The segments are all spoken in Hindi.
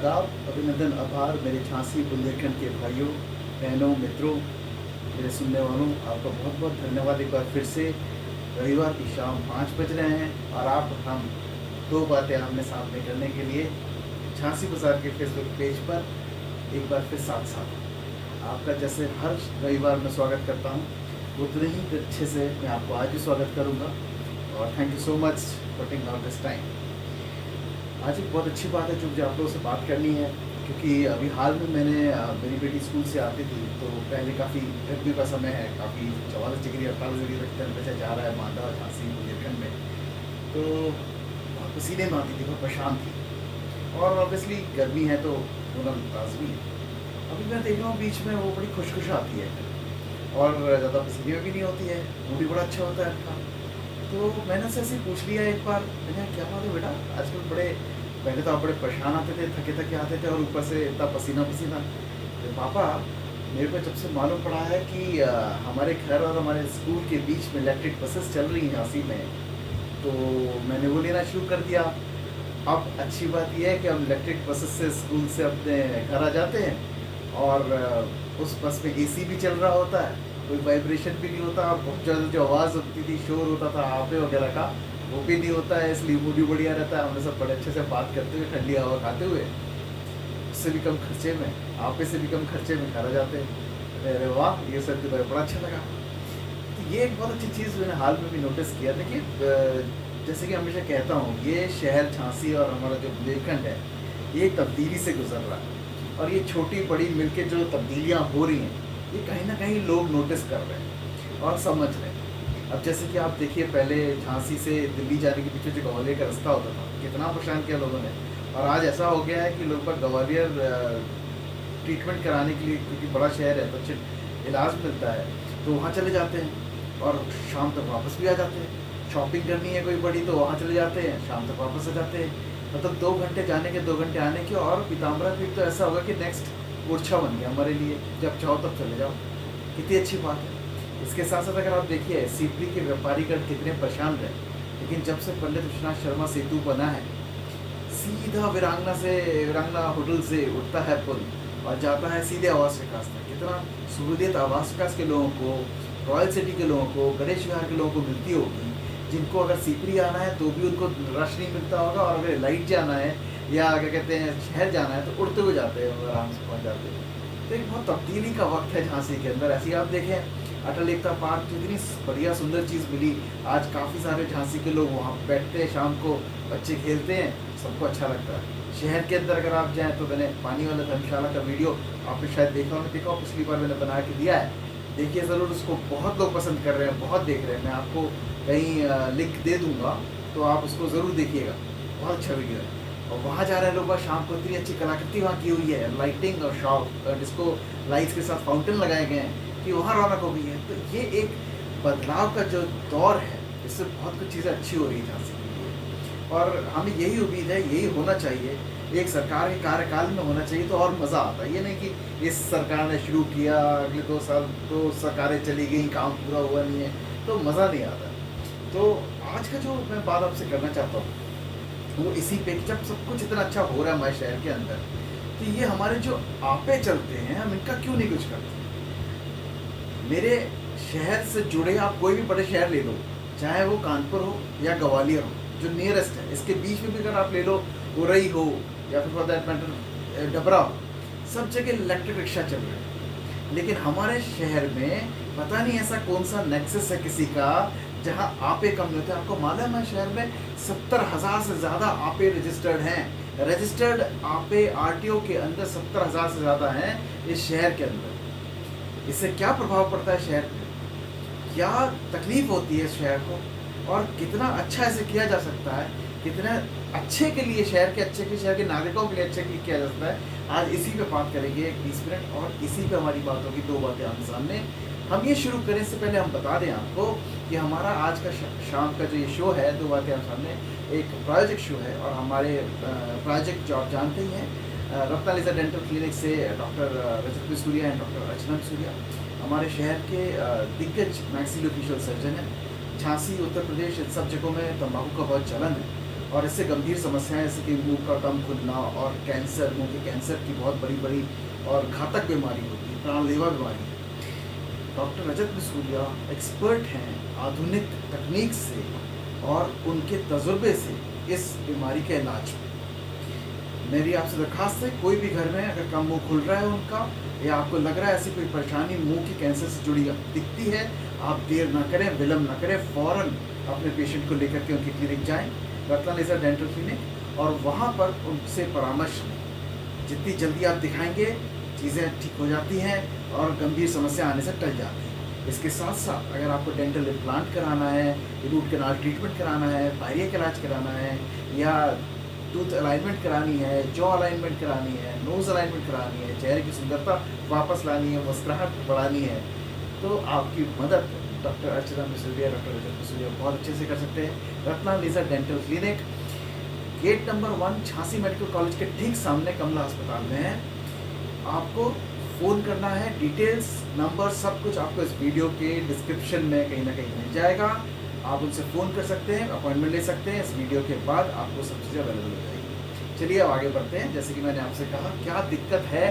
आदाब, अभिनंदन, आभार मेरे झांसी बुंदेलखंड के भाइयों, बहनों, मित्रों, मेरे सुनने वालों, आपका बहुत बहुत धन्यवाद। एक बार फिर से रविवार की शाम 5 बज रहे हैं और हम दो बातें आमने सामने करने के लिए झांसी बाज़ार के फेसबुक पेज पर एक बार फिर साथ साथ आपका जैसे हर रविवार में स्वागत करता हूँ, उतने ही अच्छे से मैं आपको आज भी स्वागत करूँगा। और thank you so much for taking out this time. आज एक बहुत अच्छी बात है जो मुझे आप लोगों से बात करनी है, क्योंकि अभी हाल में मैंने मेरी बेटी स्कूल से आती थी तो पहले काफ़ी गर्मी का समय है, काफ़ी 44 डिग्री 48 डिग्री तक टेम्परेचर जा रहा है मांदा झांसी बुंदेलखंड में, तो बहुत पसीने में आती थी, बहुत परेशान थी। और ऑब्वियसली गर्मी है तो होना लाजमी है। अभी मैं देख रहा हूँ बीच में वो बड़ी खुशखुश आती है और ज़्यादा पसीने में भी नहीं होती है, वो भी बड़ा अच्छा होता है उनका। तो मैंने उससे ऐसे पूछ लिया एक बार, मैंने क्या बात है बेटा, आजकल बड़े पहले तो आप बड़े परेशान आते थे, थके थके आते थे और ऊपर से इतना पसीना पसीना। तो पापा, मेरे को जब से मालूम पड़ा है कि हमारे घर और हमारे स्कूल के बीच में इलेक्ट्रिक बसेस चल रही हैं झांसी में, तो मैंने वो लेना शुरू कर दिया। अब अच्छी बात यह है कि हम इलेक्ट्रिक बसेस से स्कूल से अपने घर आ जाते हैं और उस बस में एसी भी चल रहा होता है, कोई वाइब्रेशन भी नहीं होता और बहुत ज़्यादा जो आवाज़ होती थी, शोर होता था आपे वगैरह का, वो भी नहीं होता है, इसलिए मूड भी बढ़िया रहता है। हमने सब बड़े अच्छे से बात करते हुए, ठंडी हवा खाते हुए, उससे भी कम खर्चे में, आपे से भी कम खर्चे में घर आ जाते हैं। अरे वाह, ये सब तो बड़ा अच्छा लगा। तो ये एक बहुत अच्छी चीज़ मैंने हाल में भी नोटिस किया। देखिए, जैसे कि हमेशा कहता हूँ, ये शहर झांसी और हमारा जो बुंदेलखंड है, ये तब्दीली से गुजर रहा है और ये छोटी बड़ी मिलके जो तब्दीलियाँ हो रही हैं, ये कहीं ना कहीं लोग नोटिस कर रहे हैं और समझ रहे हैं। अब जैसे कि आप देखिए, पहले झांसी से दिल्ली जाने के पीछे जो ग्वालियर का रास्ता होता था, कितना परेशान किया लोगों ने। और आज ऐसा हो गया है कि लोग बाग ग्वालियर ट्रीटमेंट कराने के लिए, क्योंकि बड़ा शहर है तो अच्छे इलाज मिलता है, तो वहाँ चले जाते हैं और शाम तक वापस भी आ जाते हैं। शॉपिंग करनी है कोई बड़ी तो वहाँ चले जाते हैं, शाम तक वापस आ जाते हैं। मतलब 2 घंटे जाने के 2 घंटे आने के। और पीताम्बरा पीठ तो ऐसा होगा कि नेक्स्ट ओरछा बन गया हमारे लिए, जब चाहो तब चले जाओ। कितनी अच्छी बात है। इसके साथ साथ अगर आप देखिए, सीपरी के व्यापारीगण कितने परेशान रहे, लेकिन जब से पंडित विश्वनाथ शर्मा सेतु बना है, सीधा वीरांगना होटल से उठता है पुल और जाता है सीधे आवास विकास तक। कितना सहूलियत आवास विकास के लोगों को, रॉयल सिटी के लोगों को, गणेश विहार के लोगों को मिलती होगी, जिनको अगर सीपरी आना है तो भी उनको रश नहीं मिलता होगा, और अगर लाइट जाना है या क्या कहते हैं शहर जाना है तो उड़ते हुए जाते हैं, आराम से पहुँच जाते हैं। तो एक बहुत तब्दीली का वक्त है झांसी के अंदर। ऐसे ही आप देखें, अटल एकता पार्क जितनी बढ़िया सुंदर चीज़ मिली, आज काफ़ी सारे झांसी के लोग वहाँ बैठते हैं, शाम को बच्चे खेलते हैं, सबको अच्छा लगता है। शहर के अंदर अगर आप जाएँ तो मैंने पानी वाला धर्मशाला का वीडियो आपने शायद देखा हो, पिछली बार मैंने बना के दिया है, देखिए ज़रूर। उसको बहुत लोग पसंद कर रहे हैं, बहुत देख रहे हैं। मैं आपको कहीं लिंक दे दूँगा तो आप उसको ज़रूर देखिएगा, बहुत अच्छा वीडियो है। और वहाँ जा रहे हैं लोग, शाम को इतनी अच्छी कलाकृति वहाँ की हुई है, लाइटिंग और शॉप डिस्को लाइट्स के साथ फाउंटेन लगाए गए हैं कि वहाँ रौनक हो गई है। तो ये एक बदलाव का जो दौर है, इससे बहुत कुछ चीज़ें अच्छी हो रही है झांसी के लिए, और हमें यही उम्मीद है, यही होना चाहिए। एक सरकार के कार्यकाल में होना चाहिए तो और मज़ा आता है। ये नहीं कि इस सरकार ने शुरू किया, अगले 2 साल 2 सरकारें चली गई, काम पूरा हुआ नहीं है, तो मज़ा नहीं आता। तो आज का जो मैं बात आपसे करना चाहता हूँ वो इसी पे कि जब सब कुछ इतना अच्छा हो रहा है हमारे शहर के अंदर, तो ये हमारे जो आपे चलते हैं, हम इनका क्यों नहीं कुछ करते। मेरे शहर से जुड़े आप कोई भी बड़े शहर ले लो, चाहे वो कानपुर हो या ग्वालियर हो, जो नियरेस्ट है, इसके बीच में भी अगर आप ले लो, उरई हो या फिर फॉर दैट मैटर डबरा हो, सब जगह इलेक्ट्रिक रिक्शा चल रहे हैं। लेकिन हमारे शहर में पता नहीं ऐसा कौन सा नेक्सस है किसी का जहाँ आपे कम नहीं होते। आपको मालूम है शहर में 70,000 से ज़्यादा आपे रजिस्टर्ड हैं। रजिस्टर्ड आपे आरटीओ के अंदर 70,000 से ज़्यादा हैं इस शहर के अंदर। इससे क्या प्रभाव पड़ता है शहर पे, क्या तकलीफ होती है इस शहर को, और कितना अच्छा ऐसे किया जा सकता है, कितना अच्छे के लिए, शहर के अच्छे के, शहर के नागरिकों के लिए अच्छे के लिए किया जा सकता है। आज इसी पे बात करेंगे एक 20 मिनट, और इसी पे हमारी बात होगी। 2 बातें आमने सामने। हम ये शुरू करें इससे पहले हम बता दें आपको कि हमारा आज का शाम का जो ये शो है, 2 बातें आमने सामने, एक प्रायोजिक शो है। और हमारे प्रायोजिक जो आप जानते ही हैं, रत्नालिसा डेंटल क्लिनिक से doctor Rajat Surya and doctor Archana Surya हमारे शहर के दिग्गज मैक्सिलोफेशियल सर्जन हैं। झांसी, उत्तर प्रदेश, इन सब जगहों में तंबाकू का बहुत चलन है और इससे गंभीर समस्याएं जैसे कि मुंह का कम खुलना और कैंसर, मुंह के कैंसर की बहुत बड़ी बड़ी और घातक बीमारी होती है, जानलेवा बीमारी। डॉक्टर रजत बिसूरिया एक्सपर्ट हैं आधुनिक तकनीक से और उनके तजुर्बे से इस बीमारी के इलाज में। मेरी आपसे दरखास्त है, कोई भी घर में अगर कम मुंह खुल रहा है उनका, या आपको लग रहा है ऐसी कोई परेशानी मुंह के कैंसर से जुड़ी दिखती है, आप देर ना करें, विलम्ब ना करें, फ़ौरन अपने पेशेंट को लेकर के उनकी क्लिनिक जाएं, रत्ना लेज़र डेंटल क्लिनिक, और वहाँ पर उनसे परामर्श लें। जितनी जल्दी आप दिखाएंगे चीज़ें ठीक हो जाती हैं और गंभीर समस्या आने से टल जाती है। इसके साथ साथ अगर आपको डेंटल इम्प्लांट कराना है, रूट कैनाल ट्रीटमेंट कराना है, बाहरी का इलाज कराना है, या टूथ अलाइनमेंट करानी है, जॉ अलाइनमेंट करानी है, नोज़ अलाइनमेंट करानी है, चेहरे की सुंदरता वापस लानी है, मुस्कुराहट बढ़ानी है, तो आपकी मदद डॉक्टर अर्चना बिसूरिया, डॉक्टर रजत बिसूरिया बहुत अच्छे से कर सकते हैं। Ratna laser dental clinic gate number 1 Jhansi medical college के ठीक सामने कमला अस्पताल में है। आपको फ़ोन करना है, डिटेल्स, नंबर, सब कुछ आपको इस वीडियो के डिस्क्रिप्शन में कहीं ना कहीं मिल जाएगा। आप उनसे फ़ोन कर सकते हैं, अपॉइंटमेंट ले सकते हैं। इस वीडियो के बाद आपको सब चीज़ें अवेलेबल हो जाएगी। चलिए अब आगे बढ़ते हैं। जैसे कि मैंने आपसे कहा, क्या दिक्कत है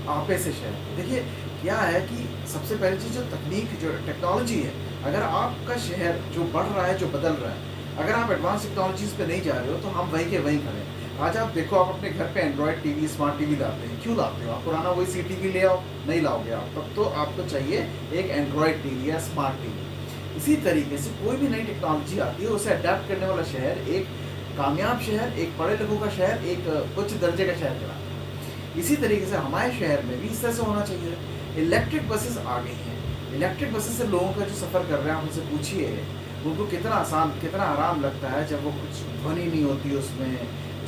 आपे से शहर। देखिए क्या है कि सबसे पहली चीज़ जो तकनीक, जो टेक्नोलॉजी है, अगर आपका शहर जो बढ़ रहा है, जो बदल रहा है, अगर आप एडवांस टेक्नोलॉजीज़ पे नहीं जा रहे हो तो हम वहीं के वहीं खड़े हैं। आज आप देखो, आप अपने घर पे एंड्रॉयड टीवी, स्मार्ट टीवी लाते हैं, क्यों लाते हो? आप पुराना वही सी टीवी ले आओ, नहीं लाओगे आप, तब तो आपको चाहिए एक एंड्रॉयड टीवी या स्मार्ट टीवी। इसी तरीके से कोई भी नई टेक्नोलॉजी आती है, उसे अडेप्ट करने वाला शहर एक कामयाब शहर, एक पढ़े लिखों का शहर, एक उच्च दर्जे का शहर कहलाता है। इसी तरीके से हमारे शहर में भी इस तरह से होना चाहिए। इलेक्ट्रिक बसेस आ गई हैं। इलेक्ट्रिक बसेस से लोगों का जो सफ़र कर रहे हैं, आप उनसे पूछिए उनको कितना आसान, कितना आराम लगता है जब वो कुछ ध्वनि नहीं होती उसमें,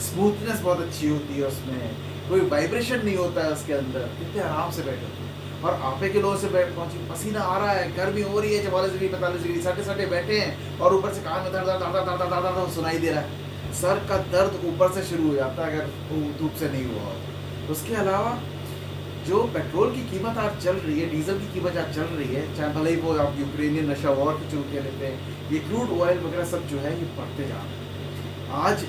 स्मूथनेस बहुत अच्छी होती है उसमें, कोई वाइब्रेशन नहीं होता है उसके अंदर, कितने आराम से बैठे होते हैं। और आपे के लोगों से बैठ पहुँची, पसीना आ रहा है, गर्मी हो रही है 44 डिग्री 45 डिग्री, सटे सटे बैठे हैं, और ऊपर से कान में दर्द दर्द दर्द दर्द दर्द दर्द सुनाई दे रहा है। सर का दर्द ऊपर से शुरू हो जाता है अगर धूप से नहीं हुआ हो। उसके अलावा जो पेट्रोल की कीमत आज चल रही है, डीजल की कीमत आज चल रही है, चाहे भले ही वो आप यूक्रेनियन नशा वॉर के चुके लेते हैं, ये क्रूड ऑयल वगैरह सब जो है ये बढ़ते जा रहे हैं। आज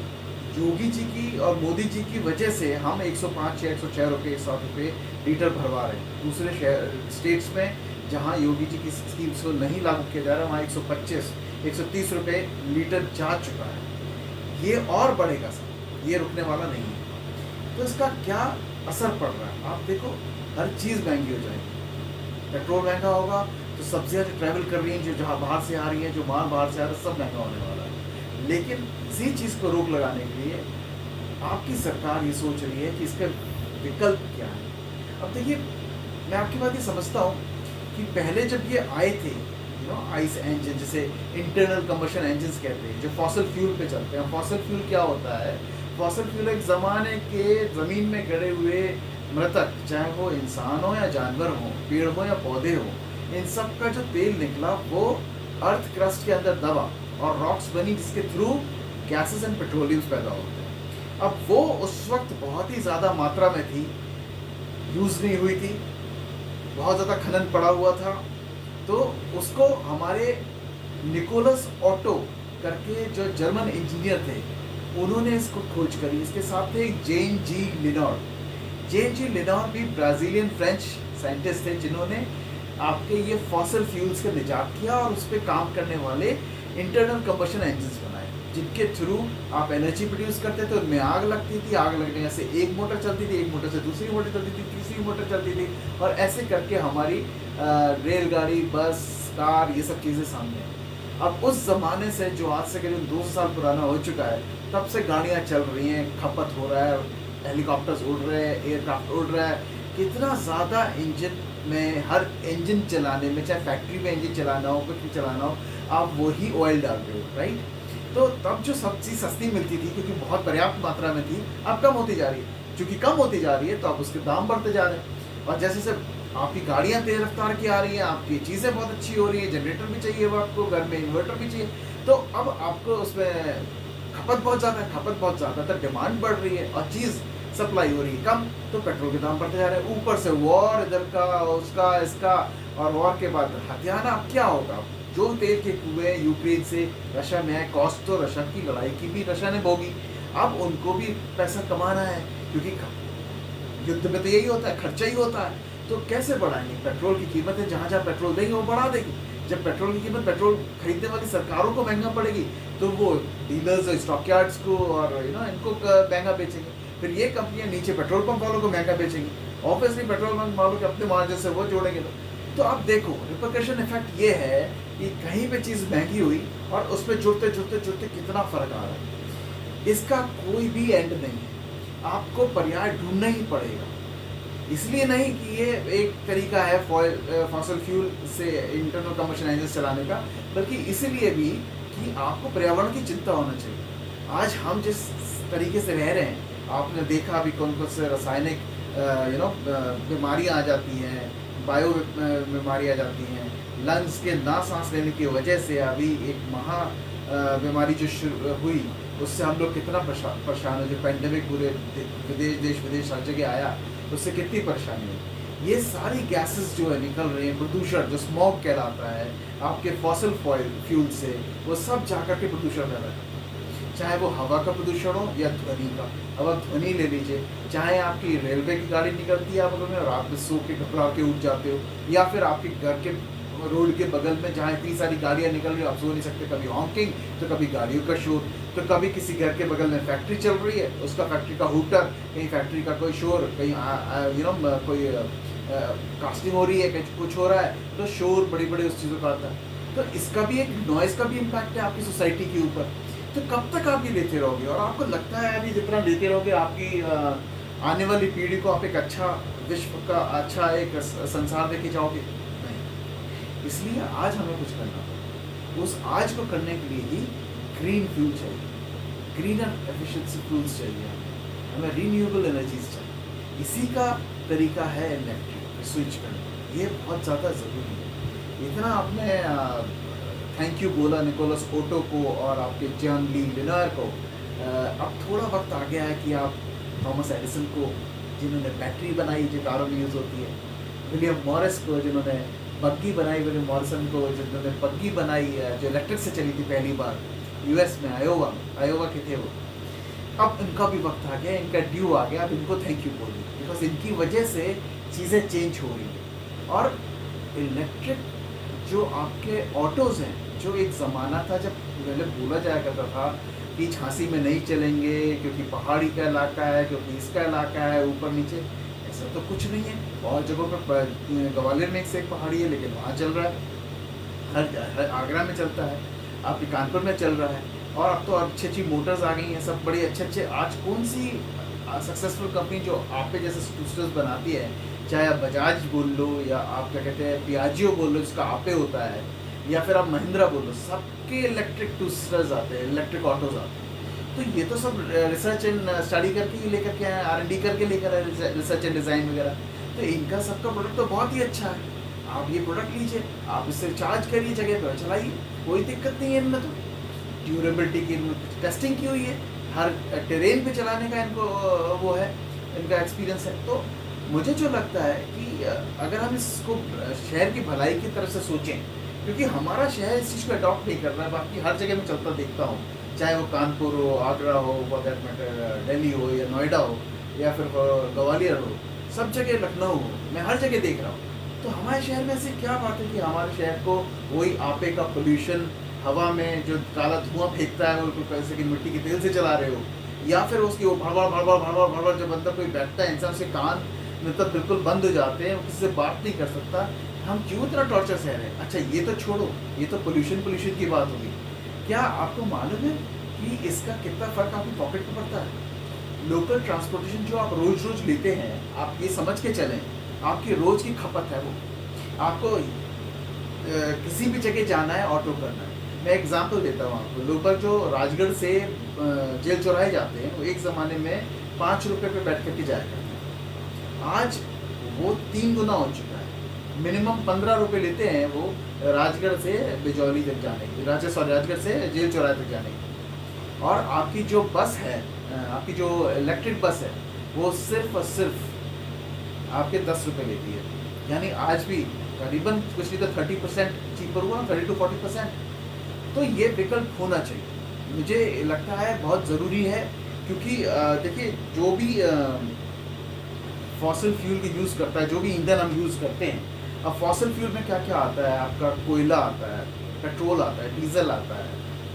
योगी जी की और मोदी जी की वजह से हम 105 या 106 रुपये 100 रुपये लीटर भरवा रहे हैं। दूसरे शहर स्टेट्स में जहाँ योगी जी की स्कीम्स को नहीं लागू किया जा रहा है, वहाँ 125 130 रुपये लीटर जा चुका है। ये और बढ़ेगा सर, ये रुकने वाला नहीं है। तो इसका क्या असर पड़ रहा है आप देखो, हर चीज़ महंगी हो जाएगी। पेट्रोल महंगा होगा तो सब्जियां जो ट्रैवल कर रही हैं, जो जहाँ बाहर से आ रही हैं, जो माल बाहर से आ रहा है, सब महंगा होने वाला है। लेकिन इसी चीज़ को रोक लगाने के लिए आपकी सरकार ये सोच रही है कि इसका विकल्प क्या है। अब देखिए, मैं आपकी बात ये समझता हूँ कि पहले जब ये आए थे आइस इंजन, जिसे इंटरनल कंबशन इंजन कहते हैं, जो फॉसल फ्यूल पे चलते हैं। फॉसल फ्यूल क्या होता है? फॉसल फ्यूल एक ज़माने के ज़मीन में गड़े हुए मृतक, चाहे वो इंसान हो या जानवर हो, पेड़ हो या पौधे हो, इन सब का जो तेल निकला वो अर्थ क्रस्ट के अंदर दबा और रॉक्स बनी, जिसके थ्रू गैसेस एंड पेट्रोलियम्स पैदा होते हैं। अब वो उस वक्त बहुत ही ज़्यादा मात्रा में थी, यूज़ नहीं हुई थी, बहुत ज़्यादा खनन पड़ा हुआ था। तो उसको हमारे निकोलस ऑटो करके जो जर्मन इंजीनियर थे, उन्होंने इसको खोज करी। इसके साथ थे जेन जी लिनॉर्ड। जेन जी लिनॉर्ड भी ब्राज़ीलियन फ्रेंच साइंटिस्ट थे, जिन्होंने आपके ये फॉसल फ्यूल्स का निजात किया और उस पर काम करने वाले इंटरनल कंबशन इंजन्स बनाए, जिनके थ्रू आप एनर्जी प्रोड्यूस करते थे। उनमें आग लगती थी, आग लगने से एक मोटर चलती थी, एक मोटर से दूसरी मोटर चलती थी, तीसरी मोटर चलती थी, और ऐसे करके हमारी रेलगाड़ी, बस, कार, ये सब चीज़ें सामने हैं। अब उस ज़माने से, जो आज से करीब 200 साल पुराना हो चुका है, तब से गाड़ियाँ चल रही हैं, खपत हो रहा है, हेलीकॉप्टर्स उड़ रहे हैं, एयरक्राफ्ट उड़ रहा है। कितना ज़्यादा इंजन में, हर इंजन चलाने में, चाहे फैक्ट्री में इंजन चलाना हो, कुछ भी चलाना हो, आप वही ऑयल डाल रहे हो, राइट। तो तब जो सब चीज़ सस्ती मिलती थी, क्योंकि बहुत पर्याप्त मात्रा में थी, अब कम होती जा रही है। चूँकि कम होती जा रही है तो अब उसके दाम बढ़ते जा रहे हैं। और जैसे जैसे आपकी गाड़ियाँ तेज़ रफ्तार की आ रही हैं, आपकी चीज़ें बहुत अच्छी हो रही हैं, जनरेटर भी चाहिए वो आपको, घर में इन्वर्टर भी चाहिए, तो अब आपको उसमें खपत बहुत ज़्यादा है, खपत बहुत ज़्यादा, तो डिमांड बढ़ रही है और चीज़ सप्लाई हो रही है कम, तो पेट्रोल के दाम बढ़ते जा रहे हैं। ऊपर से वॉर, इधर का, उसका, इसका, और वॉर के बाद हथियाना। अब क्या होगा? जो तेल के कुएं यूक्रेन से रशिया में है, कॉस्ट तो रशिया की लड़ाई की भी रशिया ने भोगी। अब उनको भी पैसा कमाना है, क्योंकि युद्ध में तो यही होता है, खर्चा ही होता है। तो कैसे बढ़ाएंगे? पेट्रोल की कीमतें जहाँ जहाँ पेट्रोल देंगे वो बढ़ा देगी। जब पेट्रोल की कीमत पेट्रोल खरीदने वाली सरकारों को महंगा पड़ेगी, तो वो डीलर्स और स्टॉक यार्ड्स को और इनको महंगा बेचेंगे। फिर ये कंपनियां नीचे पेट्रोल पंप वालों को महंगा बेचेंगी। ऑब्वियसली पेट्रोल पंप वालों के अपने मार्जिन से वो जोड़ेंगे। तो अब देखो, रिपरकशन इफेक्ट ये है कि कहीं पे चीज़ महंगी हुई और उस पर जुड़ते जुड़ते जुड़ते कितना फ़र्क आ रहा है। इसका कोई भी एंड नहीं है, आपको पर्याय ढूंढना ही पड़ेगा। इसलिए नहीं कि ये एक तरीका है फॉसिल फ्यूल से इंटरनल कम्बशन इंजन चलाने का, बल्कि इसलिए भी कि आपको पर्यावरण की चिंता होना चाहिए। आज हम जिस तरीके से रह रहे हैं, आपने देखा अभी कौन कौन से रासायनिक बीमारियां आ जाती हैं, बायो बीमारी आ जाती हैं, लंग्स के ना सांस लेने की वजह से अभी एक बीमारी जो शुरू हुई, उससे हम लोग कितना परेशान हो। जो पैंडेमिक पूरे देश विदेश हर जगह आया, उससे कितनी परेशानी है। ये सारी गैसेस जो है निकल रही हैं, प्रदूषण जो स्मॉग कहलाता है आपके फॉसिल फ्यूल से, वो सब जाकर के प्रदूषण में रहता है। चाहे वो हवा का प्रदूषण हो या ध्वनि का। अब आप ध्वनि ले लीजिए, चाहे आपकी रेलवे की गाड़ी निकलती है, आप अगर रात में सो के घबरा के उठ जाते हो, या फिर आपके घर के रोड के बगल में जहाँ इतनी सारी गाड़ियाँ निकल रही हो, आप सो नहीं सकते। कभी हॉकिंग, तो कभी गाड़ियों का शोर, तो कभी किसी घर के बगल में फैक्ट्री चल रही है, उसका फैक्ट्री का हूटर, कहीं फैक्ट्री का कोई शोर, कहीं कोई कास्टिंग हो रही है, कहीं कुछ हो रहा है, तो शोर बड़ी बड़ी उस चीज़ों का आता है। तो इसका भी एक नॉइज़ का भी इम्पैक्ट है आपकी सोसाइटी के ऊपर। तो कब तक आप ये लेते रहोगे? और आपको लगता है अभी जितना लेते रहोगे, आपकी आने वाली पीढ़ी को आप एक अच्छा विश्व का अच्छा एक संसार देके जाओगे? नहीं। इसलिए आज हमें कुछ करना होगा। उस आज को करने के लिए ही ग्रीन फ्यूल चाहिए, ग्रीनर एफिशिएंसी फ्यूल्स चाहिए, हमें रीन्यूएबल एनर्जीज चाहिए। इसी का तरीका है इलेक्ट्रिक स्विच करना। ये बहुत ज़्यादा ज़रूरी है। इतना आपने थैंक यू बोला निकोलस ओटो को और आपके जॉन ली लिनर को। अब थोड़ा वक्त आ गया है कि आप थॉमस एडिसन को, जिन्होंने बैटरी बनाई जो कारों में यूज़ होती है, विलियम मॉरिस को जिन्होंने बग्गी बनाई, विलियम मॉरिसन को जिन्होंने बग्गी बनाई जो इलेक्ट्रिक से चली थी पहली बार यूएस में, आयोवा के थे वो। अब इनका भी वक्त आ गया, इनका ड्यू आ गया। अब इनको थैंक यू बोलिए, बिकॉज इनकी वजह से चीज़ें चेंज हो रही हैं। और इलेक्ट्रिक जो आपके ऑटोज़ हैं, जो एक ज़माना था जब पहले बोला जाया करता था कि झांसी में नहीं चलेंगे क्योंकि पहाड़ी का इलाका है, क्योंकि इसका इलाका है ऊपर नीचे, ऐसा तो कुछ नहीं है। बहुत जगहों पर ग्वालियर में एक से एक पहाड़ी है, लेकिन वहाँ चल रहा है, हर आगरा में चलता है, आपके कानपुर में चल रहा है। और अब तो अच्छी अच्छी मोटर्स आ गई हैं, सब बड़ी अच्छे। आज कौन सी सक्सेसफुल कंपनी जो आप पे जैसे स्कूटर्स बनाती है, चाहे आप बजाज बोल लो या आप क्या कहते हैं पियाजियो बोल लो जिसका आपे होता है, या फिर आप महिंद्रा बोल लो, सबके इलेक्ट्रिक टूस्टर्स आते हैं, इलेक्ट्रिक ऑटोज आते हैं। तो ये तो सब रिसर्च एंड स्टडी करके ही लेकर के आए, R&D करके लेकर आए, रिसर्च एंड डिज़ाइन वगैरह। तो इनका सबका प्रोडक्ट तो बहुत ही अच्छा है। आप ये प्रोडक्ट लीजिए, आप इससे चार्ज करिए, जगह पर चलाइए, कोई दिक्कत नहीं है इनमें। तो ड्यूरेबिलिटी की टेस्टिंग की हुई है, हर टेरेन पे चलाने का इनको वो है, इनका एक्सपीरियंस है। तो मुझे जो लगता है कि अगर हम इसको शहर की भलाई की तरफ से सोचें, क्योंकि हमारा शहर इस चीज़ को अडॉप्ट नहीं कर रहा है। बाकी हर जगह में चलता देखता हूँ, चाहे वो कानपुर हो, आगरा हो, फॉर दैट मैटर दिल्ली हो या नोएडा हो या फिर ग्वालियर हो, सब जगह लखनऊ हो, मैं हर जगह देख रहा हूँ। तो हमारे शहर में ऐसी क्या बात है कि हमारे शहर को वही आपे का पोल्यूशन, हवा में जो काला धुआं फेंकता है वो कैसे कि मिट्टी के तेल से चला रहे हो, या फिर उसकी वो भड़बड़ जब अंदर कोई बैठता है इंसान, से कान मतलब बिल्कुल बंद हो जाते हैं, वो किसी से बात नहीं कर सकता। हम क्यों इतना टॉर्चर सह रहे हैं? अच्छा ये तो छोड़ो, ये तो पोल्यूशन की बात होगी। क्या आपको मालूम है कि इसका कितना फ़र्क आपकी पॉकेट में पड़ता है? लोकल ट्रांसपोर्टेशन जो आप रोज़ रोज़ लेते हैं, आप ये समझ के चलें आपकी रोज़ की खपत है वो। आपको किसी भी जगह जाना है, ऑटो करना है। मैं एग्जांपल देता हूँ आपको। लोकल जो राजगढ़ से जेल चौराहे जाते हैं, वो एक ज़माने में 5 रुपये पे बैठ करके जाया करते हैं। आज वो 3 गुना हो चुका है। मिनिमम 15 रुपये लेते हैं वो राजगढ़ से बिजौली तक जाने की, राजगढ़ से जेल चौराहे तक जाने की। और आपकी जो बस है, आपकी जो इलेक्ट्रिक बस है, वो सिर्फ और सिर्फ आपके 10 रुपये लेती है। यानी आज भी करीबन कुछ नहीं तो 30% चीपर हुआ, 30 to 40%। तो ये विकल्प होना चाहिए। मुझे लगता है बहुत ज़रूरी है क्योंकि देखिए जो भी फॉसिल फ्यूल की यूज़ करता है, जो भी ईंधन हम यूज़ करते हैं, अब फॉसिल फ्यूल में क्या क्या आता है, आपका कोयला आता है, पेट्रोल आता है, डीजल आता है,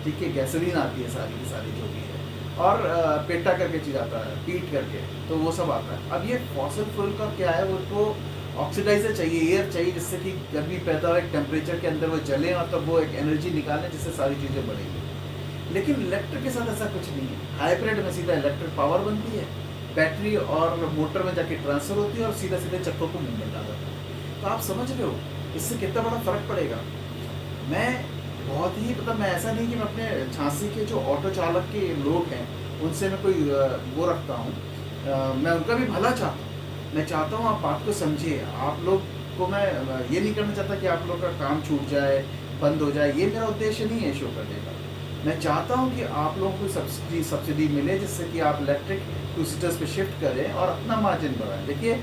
ठीक है, गैसोलीन आती है, सारी की सारी जो भी है, और पेटा करके चीज़ आता है, पीट करके, तो वो सब आता है। अब ये फॉसिल फ्यूल का क्या है, वो तो ऑक्सीडाइजर चाहिए, एयर चाहिए, जिससे कि गर्मी पैदा हो, एक टेम्परेचर के अंदर वो जले और तब वो एक एनर्जी निकालें, जिससे सारी चीज़ें बढ़ेंगी। लेकिन इलेक्ट्रिक के साथ ऐसा कुछ नहीं है। हाइब्रिड में सीधा इलेक्ट्रिक पावर बनती है, बैटरी और मोटर में जाके ट्रांसफर होती है और सीधा सीधे चक्कों को मूवमेंट आ जाता है। तो आप समझ रहे हो इससे कितना बड़ा फर्क पड़ेगा। मैं बहुत ही मतलब, मैं ऐसा नहीं कि मैं अपने झांसी के जो ऑटो चालक के लोग हैं उनसे मैं कोई वो रखता हूँ, मैं उनका भी भला चाहता हूँ। मैं चाहता हूँ आप बात को समझिए। आप लोग को मैं ये नहीं करना चाहता कि आप लोग का काम छूट जाए, बंद हो जाए, ये मेरा उद्देश्य नहीं है शो करने का। मैं चाहता हूँ कि आप लोगों को सब्सिडी मिले, जिससे कि आप इलेक्ट्रिक टू सीटर्स पे शिफ्ट करें और अपना मार्जिन बढ़ाएं। देखिए,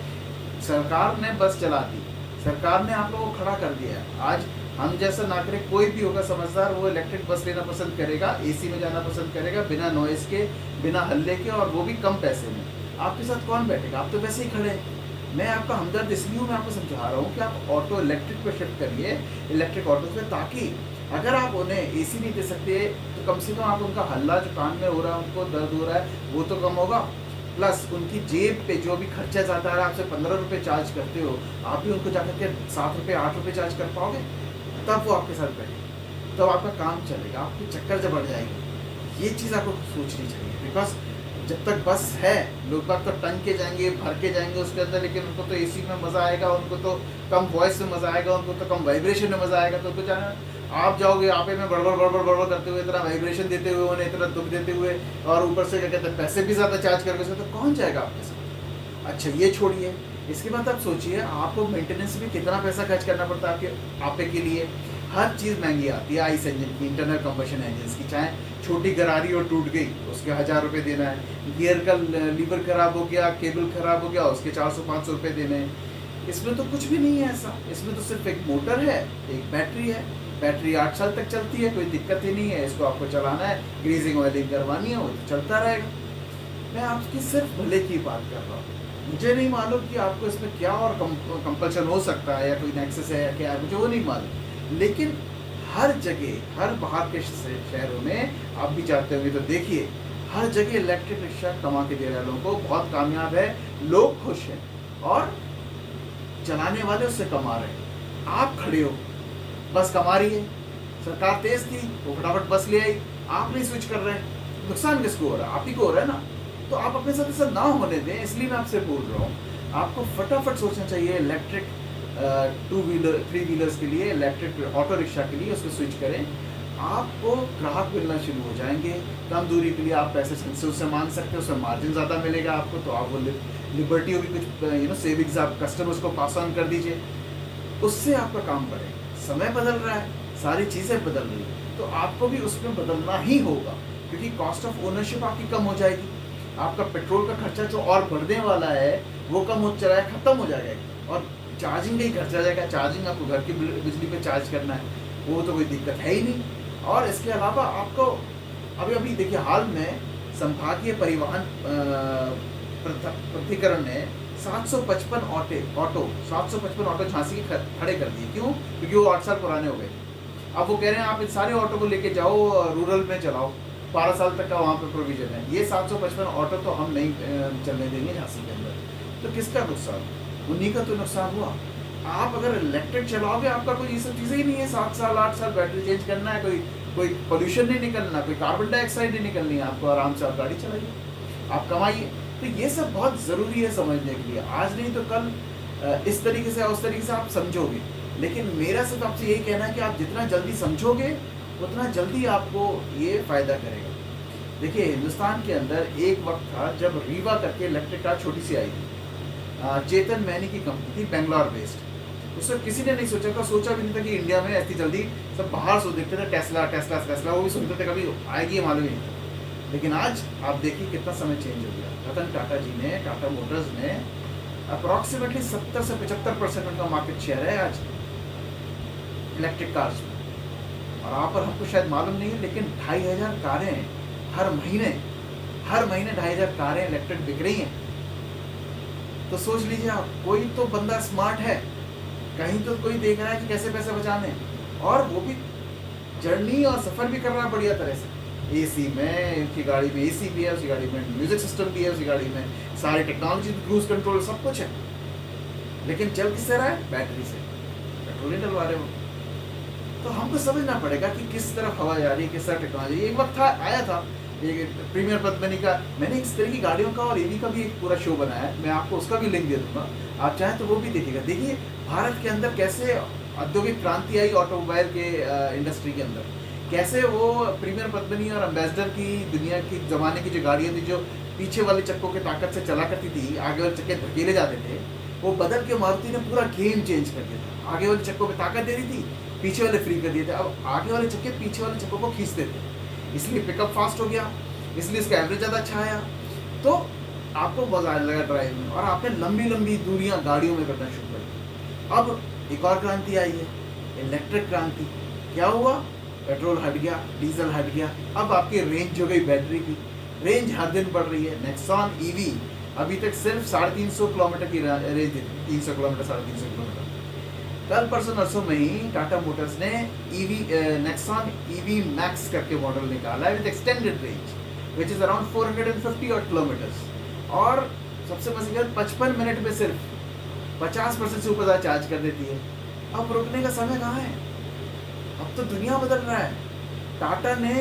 सरकार ने बस चला दी, सरकार ने आप लोगों को खड़ा कर दिया है। आज हम जैसा नागरिक कोई भी होगा समझदार, वो इलेक्ट्रिक बस लेना पसंद करेगा, एसी में जाना पसंद करेगा, बिना नॉइज़ के, बिना हल्ले के, और वो भी कम पैसे में। आपके साथ कौन बैठेगा? आप तो वैसे ही खड़े हैं। मैं आपका हमदर्द इसलिए हूँ, मैं आपको समझा रहा हूँ कि आप ऑटो इलेक्ट्रिक पे शिफ्ट करिए, इलेक्ट्रिक ऑटो पे, ताकि अगर आप उन्हें एसी नहीं दे सकते तो कम से कम आप उनका हल्ला जो कान में हो रहा है, उनको दर्द हो रहा है, वो तो कम होगा। प्लस उनकी जेब पे जो भी खर्चा जाता है, आपसे 15 रुपये चार्ज करते हो, आप भी उनको जाकर के 7 रुपये 8 रुपये चार्ज कर पाओगे, तब वो आपके साथ बैठेंगे, तब आपका काम चलेगा, आपकी चक्कर जब बढ़ जाएगी। ये चीज़ आपको सोचनी चाहिए। बिकॉज जब तक बस है, लोग बाग तो टंग के जाएंगे, भर के जाएंगे उसके अंदर, लेकिन उनको तो एसी में मज़ा आएगा, उनको तो कम वॉइस में मज़ा आएगा, उनको तो कम वाइब्रेशन में मज़ा आएगा। तो जाना आप जाओगे आपे में बड़बड़ बड़बड़ बड़बड़ करते हुए, इतना वाइब्रेशन देते हुए, उन्हें इतना दुख देते हुए, और ऊपर से क्या कहते हैं पैसे भी ज़्यादा चार्ज करके, तो कौन जाएगा आपके साथ? अच्छा, ये छोड़िए, इसके बाद आप सोचिए आपको मेंटेनेंस में कितना पैसा खर्च करना पड़ता है आपे के लिए। हर चीज़ महंगी आती है, आइस इंजन की, इंटरनल कंबशन इंजन की, चाहे छोटी गरारी और टूट गई उसके 1000 रुपये देना है, गियर का लीवर खराब हो गया, केबल खराब हो गया, उसके 400-500 रुपये देने हैं। इसमें तो कुछ भी नहीं है ऐसा, इसमें तो सिर्फ एक मोटर है, एक बैटरी है, बैटरी 8 साल तक चलती है, कोई दिक्कत ही नहीं है। इसको आपको चलाना है, ग्रीजिंग ऑयलिंग करवानी है, वो तो चलता रहेगा। मैं आपकी सिर्फ भले की बात कर रहा हूँ। मुझे नहीं मालूम कि आपको इसमें क्या और कंपल्शन हो सकता है, या कोई नेक्सस है या क्या है, मुझे वो नहीं मालूम। लेकिन हर जगह, हर बाहर के शहरों में आप भी जाते होंगे तो देखिए, हर जगह इलेक्ट्रिक रिक्शा कमा के दे रहे हैं लोगों को, बहुत कामयाब है, लोग खुश हैं, और चलाने वाले उससे कमा रहे हैं। आप खड़े हो, बस कमा रही है, सरकार तेज थी, वो फटाफट बस ले आई, आप नहीं स्विच कर रहे, नुकसान किसको हो रहा है? आप ही को हो रहा है ना। तो आप अपने साथ ऐसा ना होने दें, इसलिए मैं आपसे बोल रहा हूँ। आपको फटाफट सोचना चाहिए, इलेक्ट्रिक 2 व्हीलर 3 व्हीलर्स के लिए, इलेक्ट्रिक ऑटो रिक्शा के लिए उसको स्विच करें। आपको ग्राहक मिलना शुरू हो जाएंगे, कम दूरी के लिए आप पैसे से उससे मांग सकते हो, उसमें मार्जिन ज़्यादा मिलेगा आपको, तो आप वो लिबर्टी होगी, कुछ सेविंग्स आप कस्टमर्स को पास ऑन कर दीजिए, उससे आपका काम बढ़ेगा। समय बदल रहा है, सारी चीज़ें बदल रही हैं, तो आपको भी उसमें बदलना ही होगा, क्योंकि कॉस्ट ऑफ ओनरशिप आपकी कम हो जाएगी। आपका पेट्रोल का खर्चा जो और बढ़ने वाला है वो कम हो चला है, ख़त्म हो जाएगा, और चार्जिंग का ही खर्चा जाएगा। चार्जिंग आपको घर की बिजली पे चार्ज करना है, वो तो कोई दिक्कत है ही नहीं। और इसके अलावा आपको अभी देखिए, हाल में संभागीय परिवहन प्राधिकरण ने 755 ऑटो झांसी के खड़े कर दिए। क्यों? क्योंकि वो 8 साल पुराने हो गए। अब वो कह रहे हैं आप इन सारे ऑटो को लेके जाओ, रूरल में चलाओ, 12 साल तक का वहाँ पे प्रोविजन है। ये 755 ऑटो तो हम नहीं चलने देंगे झांसी के अंदर। तो किसका नुकसान? उन्हीं का तो नुकसान हुआ। आप अगर इलेक्ट्रिक चलाओगे, आपका कोई ये सब चीज़ें ही नहीं है। 7 साल 8 साल बैटरी चेंज करना है, कोई पोल्यूशन नहीं निकलना, कोई कार्बन डाइऑक्साइड नहीं निकलनी है, आपको आराम से आप गाड़ी चलाइए, आप कमाइए। तो ये सब बहुत ज़रूरी है समझने के लिए। आज नहीं तो कल इस तरीके से उस तरीके से आप समझोगे। लेकिन मेरा सिर्फ आपसे यही कहना है कि आप जितना जल्दी समझोगे उतना जल्दी आपको ये फ़ायदा करेगा। देखिए, हिंदुस्तान के अंदर एक वक्त था जब रीवा करके इलेक्ट्रिक कार छोटी सी आई थी। चेतन मैनी की कंपनी थी, बेंगलोर बेस्ड। उसमें किसी ने नहीं सोचा भी नहीं था कि इंडिया में ऐसी जल्दी सब बाहर सो देखते थे, टेस्ला, वो भी सुनते थे, कभी आएगी मालूम ही नहीं। लेकिन आज आप देखिए कितना समय चेंज हो गया। रतन टाटा जी ने, टाटा मोटर्स ने अप्रॉक्सीमेटली 70 से 75% उनका मार्केट शेयर है आज इलेक्ट्रिक कार्स में। और आप और हमको शायद मालूम नहीं है, लेकिन 2500 कारें हर महीने 2,500 कारें इलेक्ट्रिक बिक रही हैं। तो सोच लीजिए आप, कोई तो बंदा स्मार्ट है, कहीं तो कोई देख रहा है कि कैसे पैसे बचाने, और वो भी जर्नी और सफ़र भी कर रहा है बढ़िया तरह से। एसी में, उसकी गाड़ी में एसी भी है, उसकी गाड़ी में म्यूजिक सिस्टम भी है, उसकी गाड़ी में सारी टेक्नोलॉजी, क्रूज कंट्रोल, सब कुछ है। लेकिन चल किससे रहा है? बैटरी से। पेट्रोल नहीं डलवा रहे हो। तो हमको समझना पड़ेगा कि किस तरफ हवा जा रही है, किस तरह टेक्नोलॉजी। एक वक्त था, आया था एक प्रीमियर पद्मिनी का, मैंने इस तरह की गाड़ियों का और ईवी का भी एक पूरा शो बनाया है, मैं आपको उसका भी लिंक दे दूंगा, आप चाहें तो वो भी देखिएगा। देखिए भारत के अंदर कैसे औद्योगिक क्रांति आई ऑटोमोबाइल के इंडस्ट्री के अंदर, कैसे वो प्रीमियर पद्मिनी और एम्बेसडर की दुनिया की ज़माने की जो गाड़ियाँ थी, जो पीछे वाले चक्कों की ताकत से चला करती थी, आगे वाले चक्के धकेले जाते थे, वो बदल के मारुति ने पूरा गेम चेंज कर दिया था। आगे वाले चक्कों पे ताकत दे रही थी, पीछे वाले फ्री कर दिए थे। अब आगे वाले चक्के पीछे वाले चक्कों को खींचते थे, इसलिए पिकअप फास्ट हो गया, इसलिए इसका एवरेज ज़्यादा अच्छा आया। तो आपको मजा लगा ड्राइव में, और आपने लंबी लंबी दूरियां गाड़ियों में करना शुरू कर दी। अब एक और क्रांति आई है, इलेक्ट्रिक क्रांति। क्या हुआ? पेट्रोल हट गया, डीजल हट गया, अब आपकी रेंज हो गई बैटरी की। रेंज हर दिन बढ़ रही है। नेक्सॉन ईवी अभी तक सिर्फ 350 किलोमीटर की रेंज देती है, 300 किलोमीटर, 350 किलोमीटर। कल परसों नरसों में ही टाटा मोटर्स ने ईवी नेक्सॉन ईवी मैक्स करके मॉडल निकाला है with extended range which is around 450 और किलोमीटर्स, और सबसे मजेदार 55 मिनट में सिर्फ 50% से ऊपर चार्ज कर देती है। अब रुकने का समय कहाँ है? अब तो दुनिया बदल रहा है। टाटा ने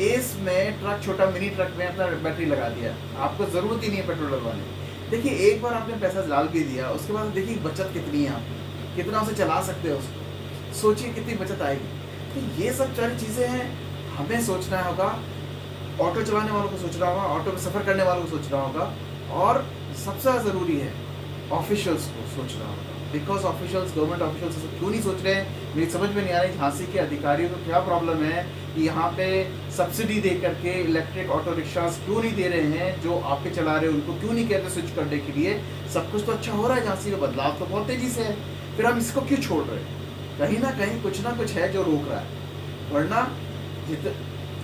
एस में ट्रक, छोटा मिनी ट्रक में अपना बैटरी लगा दिया, आपको ज़रूरत ही नहीं है पेट्रोल डलवाने। देखिए एक बार आपने पैसा डाल भी दिया, उसके बाद देखिए बचत कितनी है, आप कितना उसे चला सकते हो उसको, सोचिए कितनी बचत आएगी। तो ये सब सारी चीज़ें हैं, हमें सोचना होगा, ऑटो चलाने वालों को सोचना होगा, ऑटो में सफ़र करने वालों को सोचना होगा, और सबसे ज़्यादा ज़रूरी है ऑफिशियल्स को सोचना होगा। बिकॉज ऑफिशियल्स, गवर्नमेंट ऑफिशियल्स क्यों नहीं सोच रहे हैं, मेरी समझ में नहीं आ रही। झांसी के अधिकारियों को क्या प्रॉब्लम है कि यहाँ पे सब्सिडी दे करके इलेक्ट्रिक ऑटो रिक्शास क्यों नहीं दे रहे हैं, जो आपके चला रहे हैं उनको क्यों नहीं कहते स्विच करने के लिए। सब कुछ तो अच्छा हो रहा है झांसी में, बदलाव तो बहुत तेज़ी से है, फिर हम इसको क्यों छोड़ रहे हैं? कहीं ना कहीं कुछ ना कुछ है जो रोक रहा है। वरना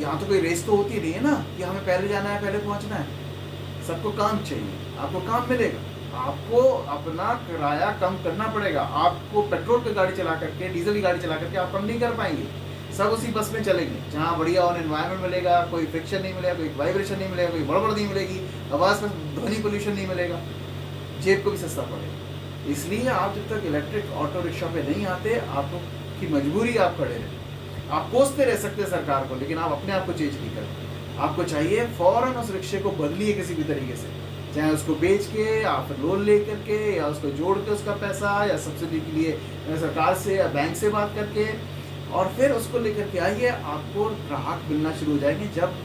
यहाँ तो कोई रेस तो होती नहीं है ना कि हमें पहले जाना है, पहले पहुँचना है। सबको काम चाहिए, आपको काम मिलेगा, आपको अपना किराया कम करना पड़ेगा। आपको पेट्रोल की गाड़ी चला करके, डीजल की गाड़ी चला करके आप कम नहीं कर पाएंगे। सब उसी बस में चलेंगे जहाँ बढ़िया और एनवायरनमेंट मिलेगा, कोई फ्रिक्शन नहीं मिलेगा, कोई वाइब्रेशन नहीं मिलेगा, कोई बड़बड़ नहीं मिलेगी, आवाज़ में ध्वनि पोल्यूशन नहीं मिलेगा, जेब को भी सस्ता पड़ेगा। इसलिए आप जब तक इलेक्ट्रिक ऑटो रिक्शा पे नहीं आते, आपकी मजबूरी आप खड़े रहे। आप कोसते रह सकते हैं सरकार को, लेकिन आप अपने आप को चेंज नहीं करते। आपको चाहिए फ़ौरन उस रिक्शे को बदलिए किसी भी तरीके से, चाहे उसको बेच के या फिर लोन ले करके, या उसको जोड़ के उसका पैसा, या सब्सिडी के लिए सरकार से या बैंक से बात करके, और फिर उसको लेकर के आइए। आपको ग्राहक मिलना शुरू हो जाएंगे। जब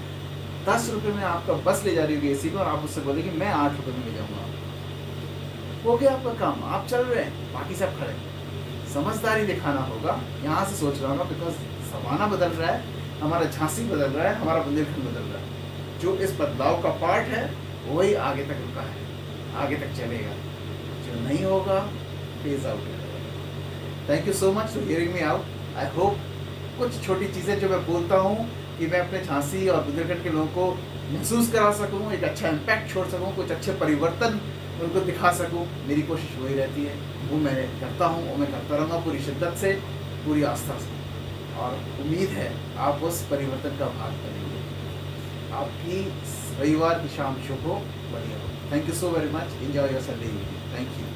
10 रुपये में आपका बस ले जा रही होगी एसी में, और आप उससे बोलेंगे मैं 8 रुपये में ले जाऊँगा, हो गया आपका काम, आप चल रहे हैं, बाकी सब खड़े। समझदारी दिखाना होगा, यहाँ से सोचना होगा, बिकॉज ज़माना बदल रहा है, हमारा झांसी बदल रहा है, हमारा बुंदेलखंड बदल रहा है। जो इस बदलाव का पार्ट है वही आगे तक रुका है, आगे तक चलेगा। जो नहीं होगा फेज आउट करेगा। Thank you so much for hearing me out. I hope कुछ छोटी चीज़ें जो मैं बोलता हूँ कि मैं अपने झांसी और बुंदेलखंड के लोगों को महसूस करा सकूँ, एक अच्छा इम्पैक्ट छोड़ सकूँ, कुछ अच्छे परिवर्तन उनको दिखा सकूँ। मेरी कोशिश वही रहती है, वो मैं करता हूँ, वो मैं करता रहूँगा पूरी शिद्दत से, पूरी आस्था से, और उम्मीद है आप उस परिवर्तन का भाग बनेंगे। आपकी रविवार की शाम शो को बढ़िया हो। Thank you so very much. Enjoy your Sunday. Thank you.